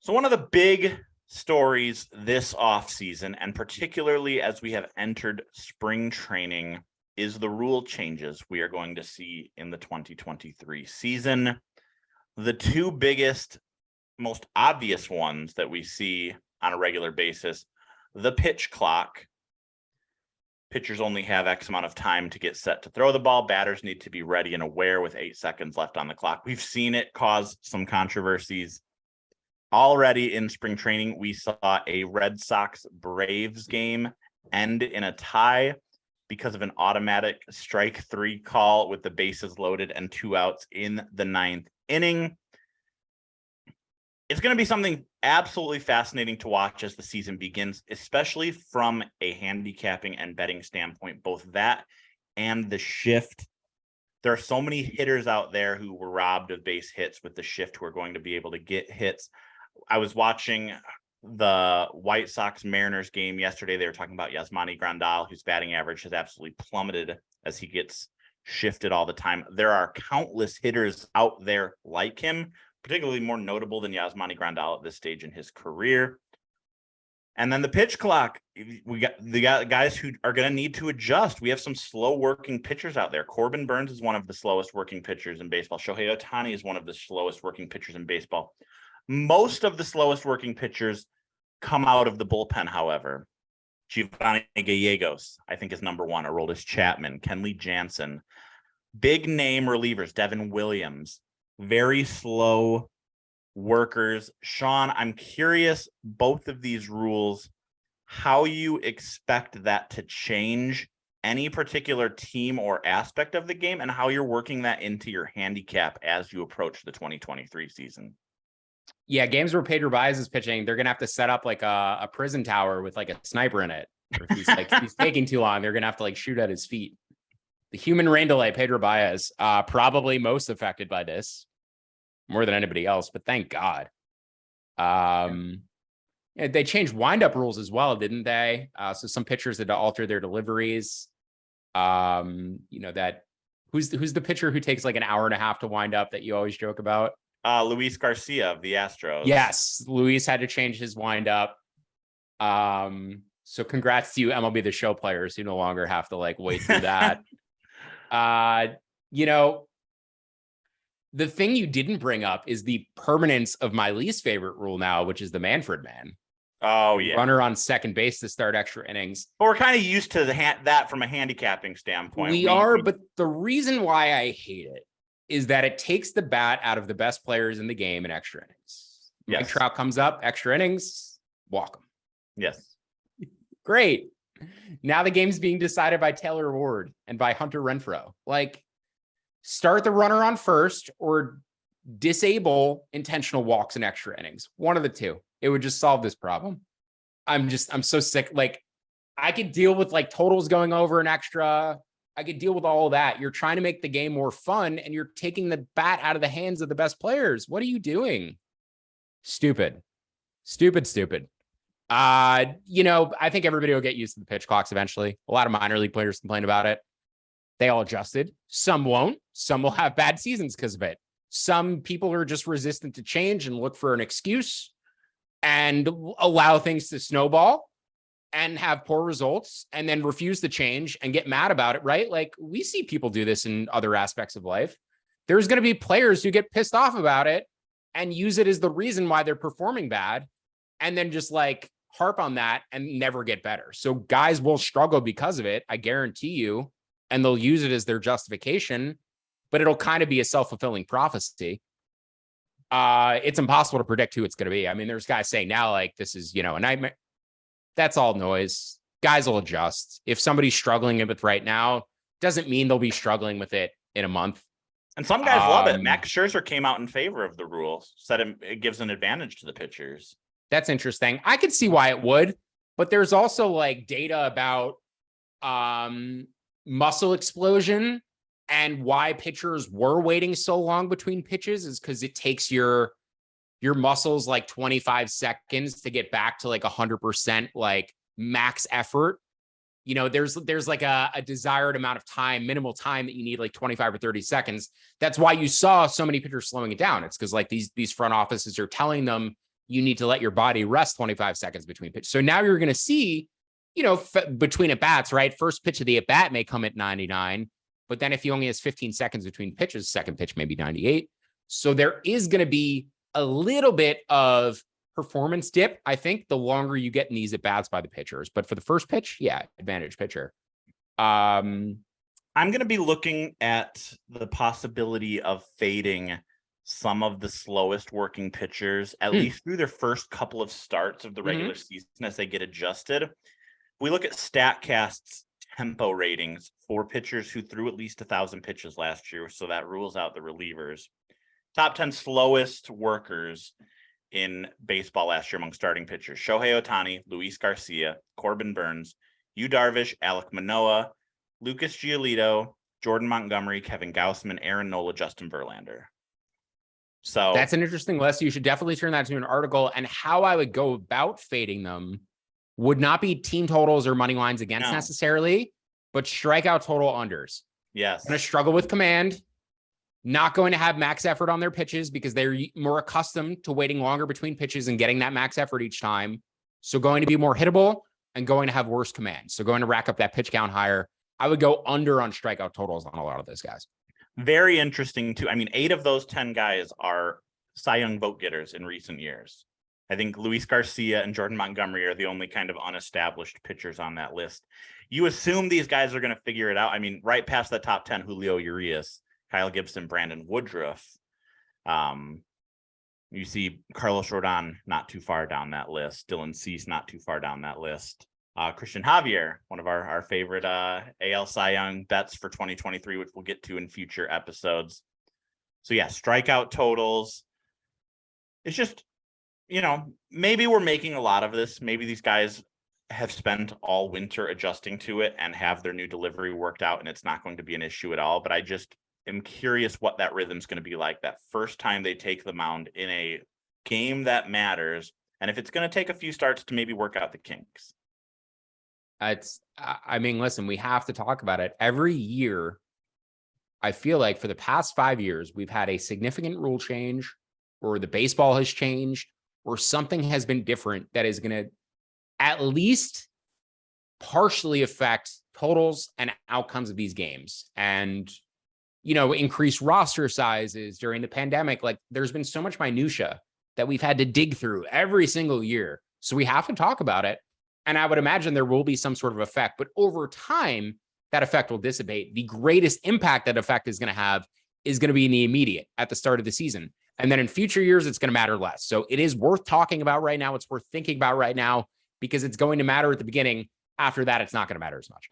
So one of the big stories this offseason, and particularly as we have entered spring training, is the rule changes we are going to see in the 2023 season. The two biggest, most obvious ones that we see on a regular basis, the pitch clock. Pitchers only have X amount of time to get set to throw the ball. Batters need to be ready and aware with 8 seconds left on the clock. We've seen it cause some controversies. Already in spring training, we saw a Red Sox Braves game end in a tie because of an automatic strike 3 call with the bases loaded and 2 outs in the 9th inning. It's going to be something absolutely fascinating to watch as the season begins, especially from a handicapping and betting standpoint, both that and the shift. There are so many hitters out there who were robbed of base hits with the shift who are going to be able to get hits. I was watching the White Sox Mariners game yesterday. They were talking about Yasmani Grandal, whose batting average has absolutely plummeted as he gets shifted all the time. There are countless hitters out there like him, particularly more notable than Yasmani Grandal at this stage in his career. And then the pitch clock, we got the guys who are going to need to adjust. We have some slow working pitchers out there. Corbin Burns is one of the slowest working pitchers in baseball. Shohei Ohtani is one of the slowest working pitchers in baseball. Most of the slowest working pitchers come out of the bullpen, however. Giovanni Gallegos, I think, is number one. Aroldis Chapman, Kenley Jansen. Big name relievers, Devin Williams. Very slow workers. Sean, I'm curious, both of these rules, how you expect that to change any particular team or aspect of the game, and how you're working that into your handicap as you approach the 2023 season. Yeah, games where Pedro Baez is pitching, they're gonna have to set up like a prison tower with like a sniper in it. Or if he's taking too long, they're gonna have to like shoot at his feet. The human rain delay, Pedro Baez, probably most affected by this, more than anybody else, but thank God. They changed windup rules as well, didn't they? So some pitchers had to alter their deliveries. That who's the pitcher who takes like an hour and a half to wind up that you always joke about? Luis Garcia of the Astros. Yes, Luis had to change his windup. So congrats to you, MLB The Show players, who no longer have to like wait through that. The thing you didn't bring up is the permanence of my least favorite rule now, which is the Manfred man. Oh, yeah. Runner on second base to start extra innings. But we're kind of used to that from a handicapping standpoint. We are, but the reason why I hate it is that it takes the bat out of the best players in the game in extra innings. Yes. Mike Trout comes up, extra innings, walk him. Yes. Great. Now the game's being decided by Taylor Ward and by Hunter Renfroe. Like, start the runner on first or disable intentional walks in extra innings. One of the two. It would just solve this problem. I'm so sick. Like, I could deal with like totals going over an extra. I could deal with all of that. You're trying to make the game more fun and you're taking the bat out of the hands of the best players. What are you doing? Stupid. I think everybody will get used to the pitch clocks eventually. A lot of minor league players complain about it. They all adjusted. Some won't. Some will have bad seasons because of it. Some people are just resistant to change and look for an excuse and allow things to snowball and have poor results and then refuse to change and get mad about it, right? Like, we see people do this in other aspects of life. There's going to be players who get pissed off about it and use it as the reason why they're performing bad and then just like harp on that and never get better. So guys will struggle because of it, I guarantee you, and they'll use it as their justification, but it'll kind of be a self-fulfilling prophecy. It's impossible to predict who it's going to be. I mean, there's guys saying now, like, this is, a nightmare. That's all noise. Guys will adjust. If somebody's struggling with it right now, doesn't mean they'll be struggling with it in a month. And some guys love it. Max Scherzer came out in favor of the rules, said it gives an advantage to the pitchers. That's interesting. I could see why it would, but there's also like data about muscle explosion and why pitchers were waiting so long between pitches is because it takes your muscles like 25 seconds to get back to like 100% like max effort. There's like a desired amount of time, minimal time that you need, like 25 or 30 seconds. That's why you saw so many pitchers slowing it down. It's because like these front offices are telling them you need to let your body rest 25 seconds between pitches. So now you're going to see, between at bats, right? First pitch of the at bat may come at 99, but then if he only has 15 seconds between pitches, second pitch may be 98. So there is going to be a little bit of performance dip, I think, the longer you get in these at bats by the pitchers. But for the first pitch, yeah, advantage pitcher. I'm going to be looking at the possibility of fading some of the slowest working pitchers, at least through their first couple of starts of the regular season as they get adjusted. We look at StatCast's tempo ratings for pitchers who threw at least 1,000 pitches last year. So that rules out the relievers. Top 10 slowest workers in baseball last year among starting pitchers: Shohei Ohtani, Luis Garcia, Corbin Burns, Yu Darvish, Alek Manoah, Lucas Giolito, Jordan Montgomery, Kevin Gausman, Aaron Nola, Justin Verlander. So that's an interesting list. You should definitely turn that to an article. And how I would go about fading them would not be team totals or money lines against necessarily, but strikeout total unders. Yes. Going to struggle with command, not going to have max effort on their pitches because they're more accustomed to waiting longer between pitches and getting that max effort each time. So going to be more hittable and going to have worse command. So going to rack up that pitch count higher. I would go under on strikeout totals on a lot of those guys. Very interesting too. I mean, 8 of those 10 guys are Cy Young vote getters in recent years. I think Luis Garcia and Jordan Montgomery are the only kind of unestablished pitchers on that list. You assume these guys are going to figure it out. I mean, right past the top 10, Julio Urias, Kyle Gibson, Brandon Woodruff. You see Carlos Rodon not too far down that list. Dylan Cease not too far down that list. Christian Javier, one of our favorite AL Cy Young bets for 2023, which we'll get to in future episodes. So yeah, strikeout totals. It's just, maybe we're making a lot of this. Maybe these guys have spent all winter adjusting to it and have their new delivery worked out, and it's not going to be an issue at all. But I just am curious what that rhythm's going to be like that first time they take the mound in a game that matters, and if it's going to take a few starts to maybe work out the kinks. Listen, we have to talk about it. Every year, I feel like for the past 5 years, we've had a significant rule change, or the baseball has changed, or something has been different that is going to at least partially affect totals and outcomes of these games. And, increase roster sizes during the pandemic. Like, there's been so much minutia that we've had to dig through every single year. So we have to talk about it. And I would imagine there will be some sort of effect, but over time, that effect will dissipate. The greatest impact that effect is going to have is going to be in the immediate at the start of the season. And then in future years, it's going to matter less. So it is worth talking about right now. It's worth thinking about right now because it's going to matter at the beginning. After that, it's not going to matter as much.